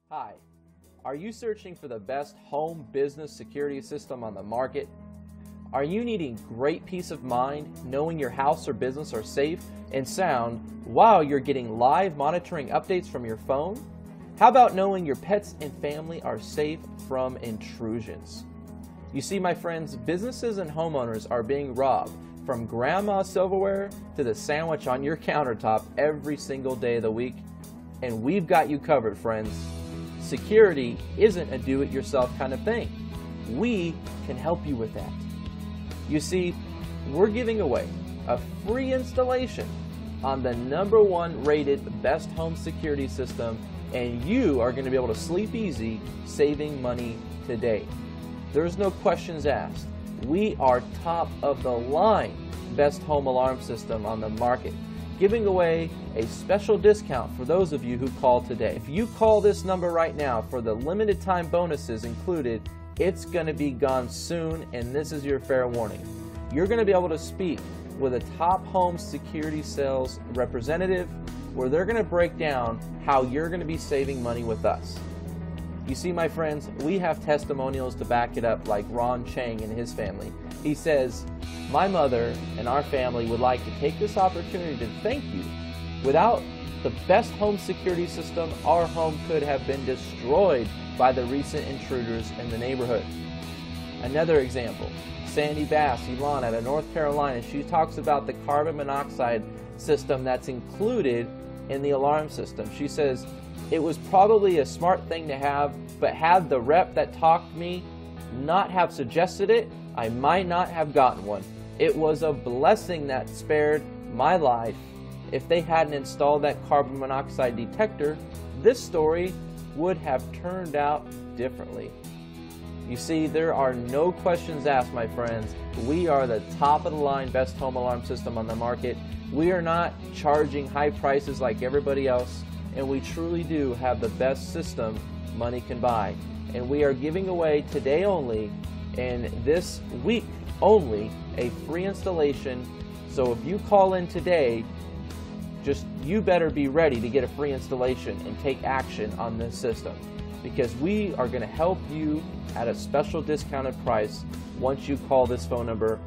Hi, are you searching for the best home business security system on the market? Are you needing great peace of mind knowing your house or business are safe and sound while you're getting live monitoring updates from your phone? How about knowing your pets and family are safe from intrusions? You see, my friends, businesses and homeowners are being robbed from grandma's silverware to the sandwich on your countertop every single day of the week. And we've got you covered, friends. Security isn't a do-it-yourself kind of thing. We can help you with that. You see, we're giving away a free installation on the #1 rated best home security system, and you are going to be able to sleep easy saving money today. There's no questions asked. We are top of the line best home alarm system on the market, giving away a special discount for those of you who call today. If you call this number right now for the limited time bonuses included, it's going to be gone soon, and this is your fair warning. You're going to be able to speak with a top home security sales representative where they're going to break down how you're going to be saving money with us. You see, my friends, we have testimonials to back it up, like Ron Chang and his family. He says, "My mother and our family would like to take this opportunity to thank you. Without the best home security system, our home could have been destroyed by the recent intruders in the neighborhood." Another example, Sandy Bass, Elon out of North Carolina, she talks about the carbon monoxide system that's included in the alarm system. She says, "It was probably a smart thing to have, but had the rep that talked to me not have suggested it, I might not have gotten one. It was a blessing that spared my life. If they hadn't installed that carbon monoxide detector, this story would have turned out differently." You see, there are no questions asked, my friends. We are the top of the line best home alarm system on the market. We are not charging high prices like everybody else, and we truly do have the best system money can buy. And we are giving away today only, and this week only, a free installation. So if you call in today, you better be ready to get a free installation and take action on this system, because we are going to help you at a special discounted price once you call this phone number